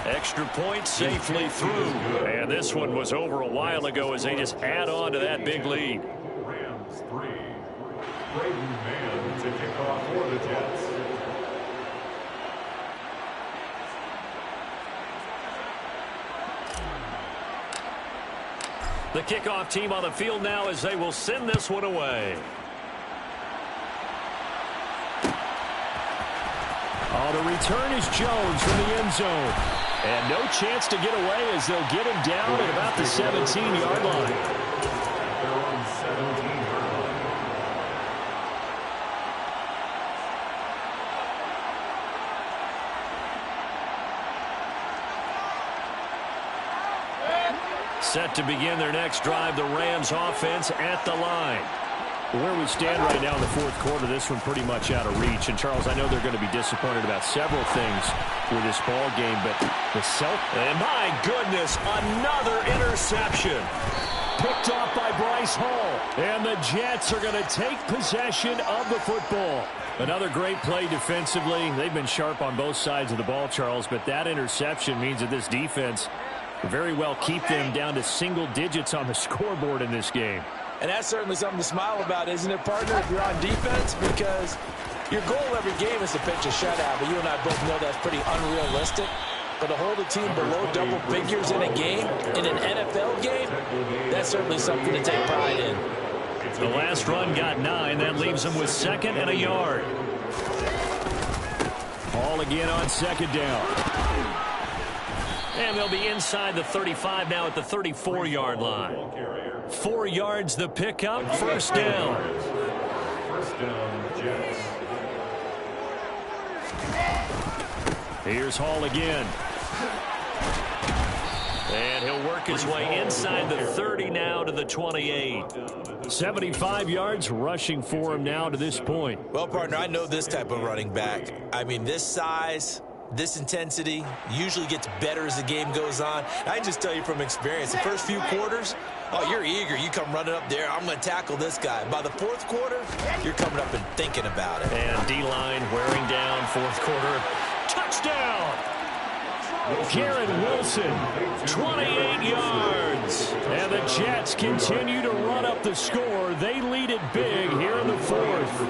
Extra point safely through. And this one was over a while ago as they just add on to that big lead. Rams 3. Braden Mann to kick off for the Jets. The kickoff team on the field now as they will send this one away. Oh, the return is Jones from the end zone. And no chance to get away as they'll get him down at about the 17-yard line. They're on 17-yard line. Set to begin their next drive, the Rams offense at the line. Where we stand right now in the 4th quarter, this one pretty much out of reach. And, Charles, I know they're going to be disappointed about several things with this ball game, but the And my goodness, another interception. Picked off by Bryce Hall. And the Jets are going to take possession of the football. Another great play defensively. They've been sharp on both sides of the ball, Charles, but that interception means that this defense very well keep them down to single digits on the scoreboard in this game. And that's certainly something to smile about, isn't it, partner, if you're on defense? Because your goal every game is to pitch a shutout, but you and I both know that's pretty unrealistic. But to hold a team below double figures in a game, in an NFL game, that's certainly something to take pride in. The last run got 9. That leaves them with 2nd and a yard. Ball again on second down. And they'll be inside the 35 now at the 34-yard line. 4 yards the pickup, first down. First down, Jets. Here's Hall again. And he'll work his way inside the 30 now to the 28. 75 yards rushing for him now to this point. Well, partner, I know this type of running back. I mean, this size, this intensity usually gets better as the game goes on. I can just tell you from experience, the first few quarters, oh, you're eager. You come running up there, I'm going to tackle this guy. By the fourth quarter, you're coming up and thinking about it. And D-line wearing down, fourth quarter. Touchdown! Garrett Wilson, 28 yards. And the Jets continue to run up the score. They lead it big here in the fourth.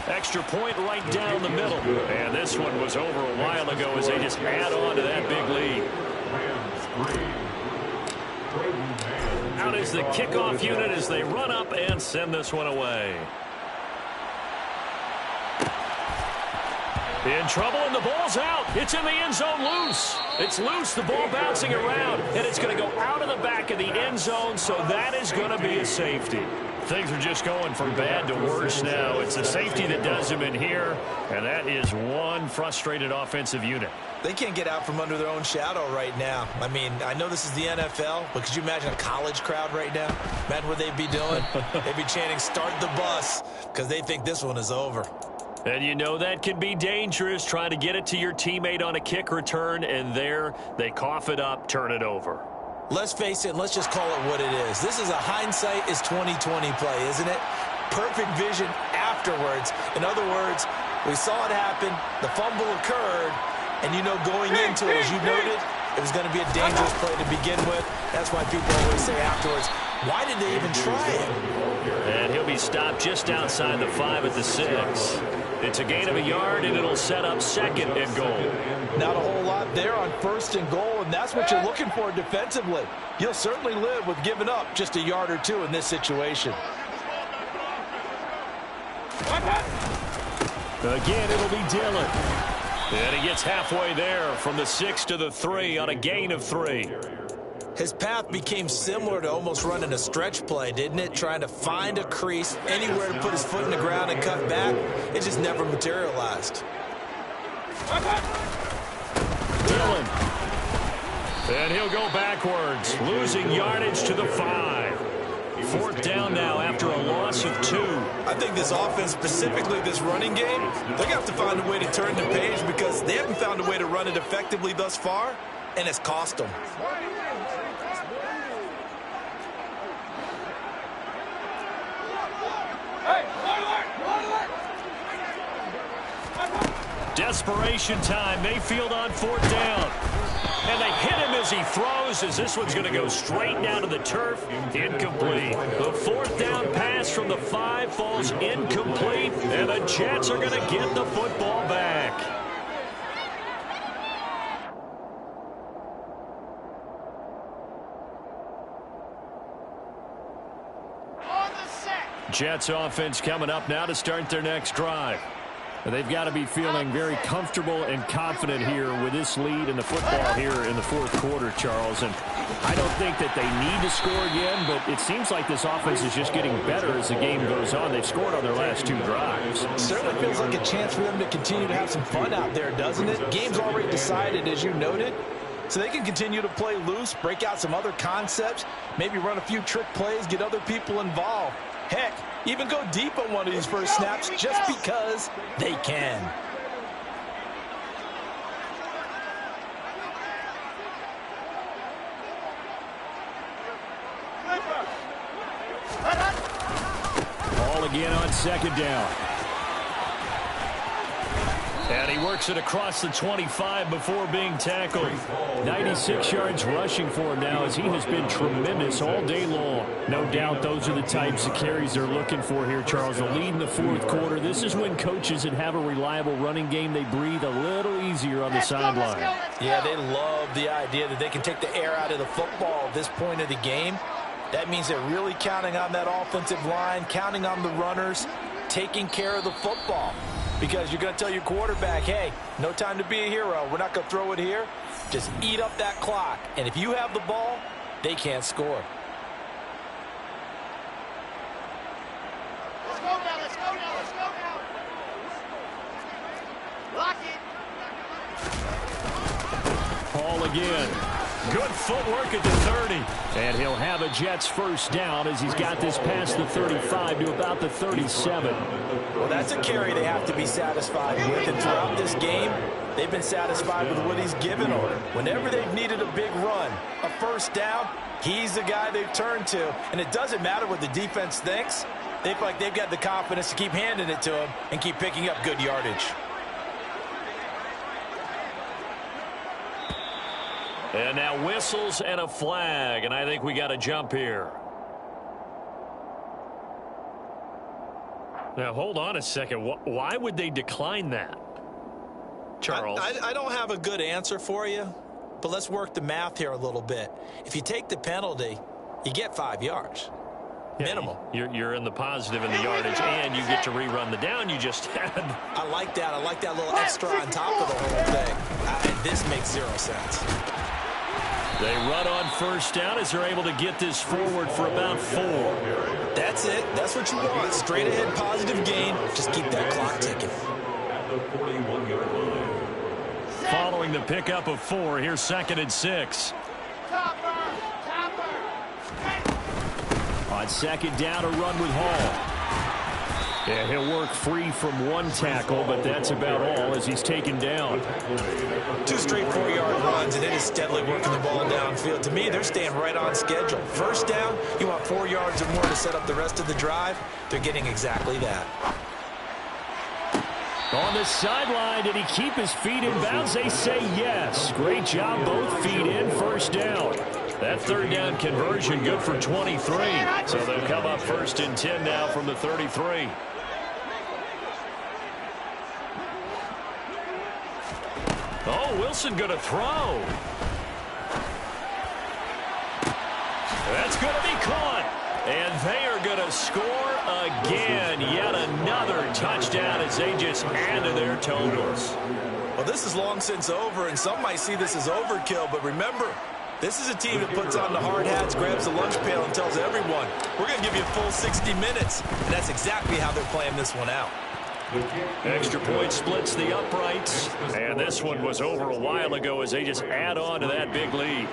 Extra point right down the middle. And this one was over a while ago as they just add on to that big lead. Out is the kickoff unit as they run up and send this one away. In trouble, and the ball's out. It's in the end zone loose. It's loose, the ball bouncing around, and it's going to go out of the back of the end zone, so that is going to be a safety. Things are just going from bad to worse now. It's the safety that does them in here, and that is one frustrated offensive unit. They can't get out from under their own shadow right now. I mean, I know this is the NFL, but could you imagine a college crowd right now? Imagine what they'd be doing. They'd be chanting, "Start the bus," because they think this one is over. And you know that can be dangerous, trying to get it to your teammate on a kick return, and there they cough it up, turn it over. Let's face it, and let's just call it what it is. This is a hindsight is 20/20 play, isn't it? Perfect vision afterwards. In other words, we saw it happen, the fumble occurred, and you know going into it, as you noted, it was going to be a dangerous play to begin with. That's why people always say afterwards, why did they even try it? And he'll be stopped just outside the 5 at the 6. It's a gain of a yard, and it'll set up second and goal. Not a whole lot there on first and goal, and that's what you're looking for defensively. You'll certainly live with giving up just a yard or two in this situation. Again, it'll be Dillon. And he gets halfway there from the 6 to the 3 on a gain of 3. His path became similar to almost running a stretch play, didn't it? Trying to find a crease, anywhere to put his foot in the ground and cut back. It just never materialized. Dillon. And he'll go backwards, losing yardage to the 5. Fourth down now after a loss of 2. I think this offense, specifically this running game, they're going to have to find a way to turn the page because they haven't found a way to run it effectively thus far, and it's cost them. Desperation time. Mayfield on fourth down. And they hit him as he throws, as this one's going to go straight down to the turf. Incomplete. The fourth down pass from the 5 falls incomplete, and the Jets are going to get the football back. Jets offense coming up now to start their next drive. They've got to be feeling very comfortable and confident here with this lead in the football here in the fourth quarter, Charles. And I don't think that they need to score again, but it seems like this offense is just getting better as the game goes on. They've scored on their last 2 drives. Certainly feels like a chance for them to continue to have some fun out there, doesn't it? Game's already decided, as you noted. So they can continue to play loose, break out some other concepts, maybe run a few trick plays, get other people involved. Heck, even go deep on one of these first snaps just because they can. Ball again on second down. And he works it across the 25 before being tackled. 96 yards rushing for him now as he has been tremendous all day long. No doubt those are the types of carries they're looking for here, Charles. The lead in the fourth quarter. This is when coaches that have a reliable running game, they breathe a little easier on the sideline. Yeah, they love the idea that they can take the air out of the football at this point of the game. That means they're really counting on that offensive line, counting on the runners, taking care of the football. Because you're going to tell your quarterback, hey, no time to be a hero. We're not going to throw it here. Just eat up that clock. And if you have the ball, they can't score. Let's go now, let's go now, let's go now. Lock it. Paul again. Good footwork at the 30. And he'll have a Jets first down as he's got this past the 35 to about the 37. Well, that's a carry they have to be satisfied with. And throughout this game, they've been satisfied with what he's given them. Whenever they've needed a big run, a first down, he's the guy they've turned to. And it doesn't matter what the defense thinks. They feel like they've got the confidence to keep handing it to him and keep picking up good yardage. And now whistles and a flag, and I think we got a jump here. Now, hold on a second. Why would they decline that, Charles? I don't have a good answer for you, but let's work the math here a little bit. If you take the penalty, you get 5 yards. Minimum. You're in the positive in the yardage, and you get to rerun the down you just had. I like that. I like that little extra on top of the whole thing. And this makes 0 sense. They run on first down as they're able to get this forward for about 4. That's it. That's what you want. Straight ahead, positive gain. Just keep that clock ticking. Following the pickup of 4, here's 2nd and 6. On 2nd down, a run with Hall. Yeah, he'll work free from 1 tackle, but that's about all as he's taken down. 2 straight 4-yard runs, and it is steadily working the ball downfield. To me, they're staying right on schedule. First down, you want 4 yards or more to set up the rest of the drive. They're getting exactly that. On the sideline, did he keep his feet in bounds? They say yes. Great job, both feet in, first down. That 3rd down conversion good for 23. So they'll come up 1st and 10 now from the 33. Oh, Wilson going to throw. That's going to be caught. And they are going to score again. Yet another touchdown as they just add to their totals. Well, this is long since over, and some might see this as overkill. But remember, this is a team that puts on the hard hats, grabs the lunch pail, and tells everyone, we're going to give you a full 60 minutes. And that's exactly how they're playing this one out. Extra point splits the uprights. And this one was over a while ago as they just add on to that big lead.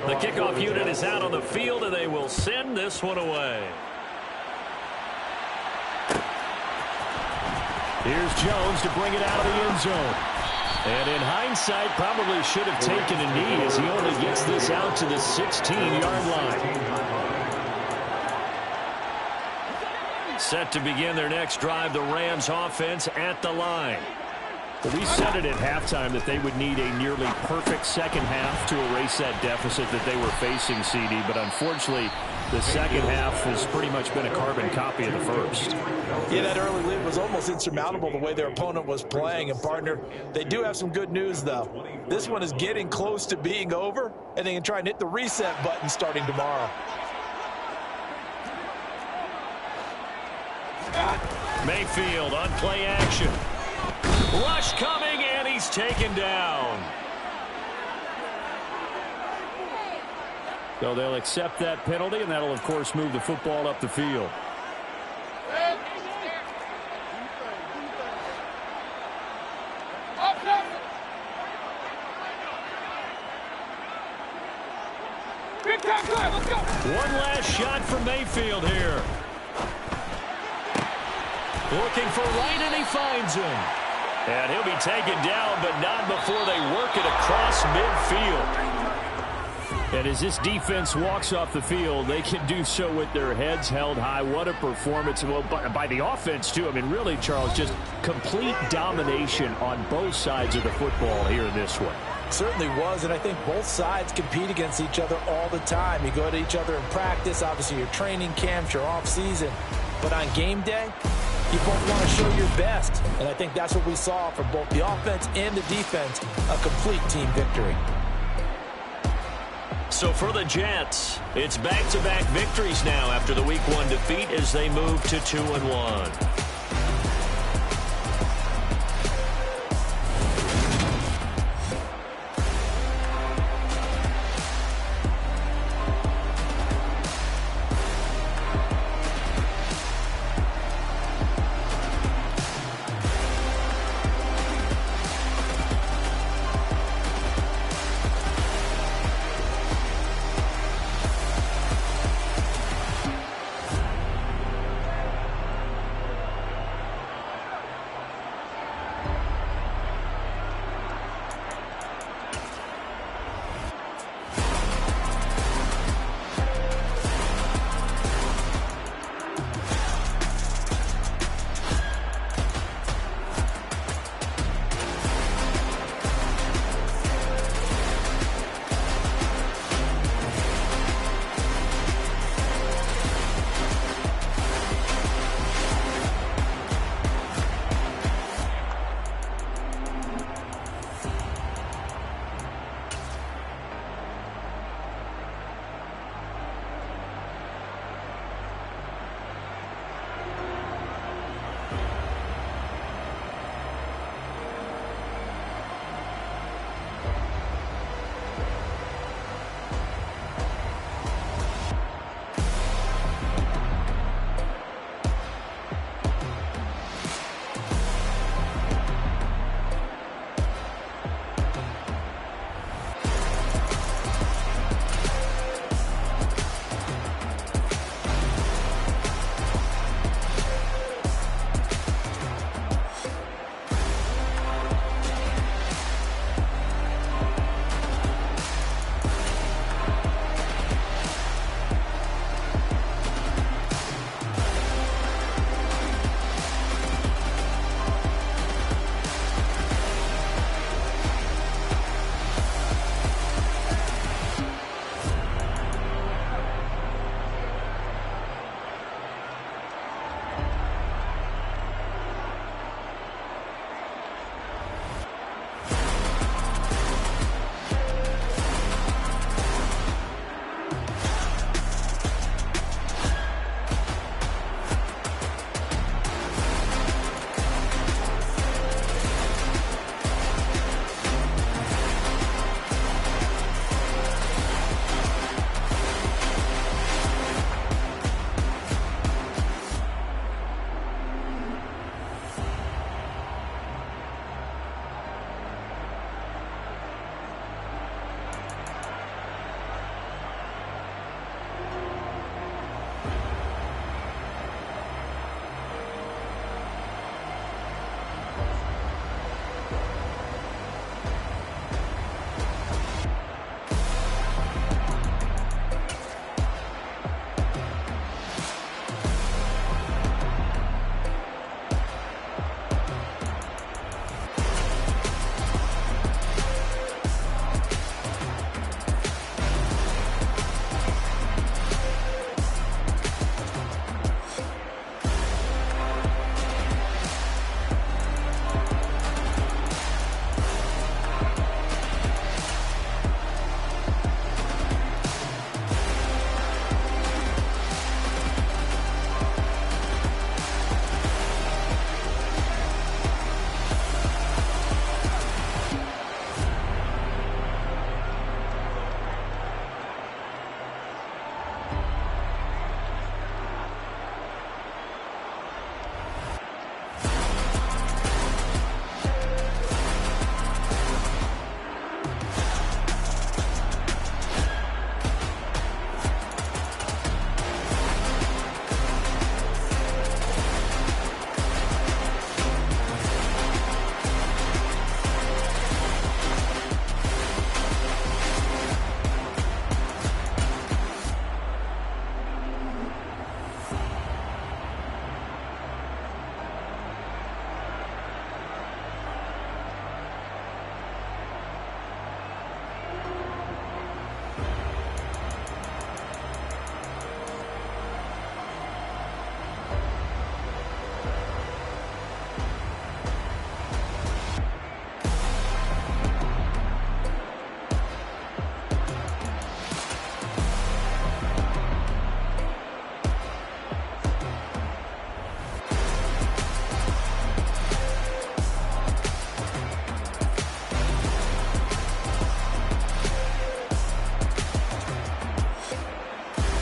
The kickoff unit is out on the field, and they will send this one away. Here's Jones to bring it out of the end zone. And in hindsight, probably should have taken a knee as he only gets this out to the 16-yard line. Set to begin their next drive, the Rams offense at the line. Well, we said it at halftime that they would need a nearly perfect second half to erase that deficit that they were facing, CD. But unfortunately, the second half has pretty much been a carbon copy of the first. Yeah, that early lead was almost insurmountable the way their opponent was playing. And, partner, they do have some good news, though. This one is getting close to being over, and they can try and hit the reset button starting tomorrow. Mayfield on play action. Rush coming, and he's taken down. So they'll accept that penalty, and that'll, of course, move the football up the field. One last shot from Mayfield here. Looking for Wright, and he finds him. And he'll be taken down, but not before they work it across midfield. And as this defense walks off the field, they can do so with their heads held high. What a performance. Well, by the offense, too. I mean, really, Charles, just complete domination on both sides of the football here in this one. Certainly was, and I think both sides compete against each other all the time. You go to each other in practice, obviously your training camps, your off-season. But on game day, you both want to show your best. And I think that's what we saw from both the offense and the defense, a complete team victory. So for the Jets, it's back-to-back victories now after the Week 1 defeat as they move to 2-1.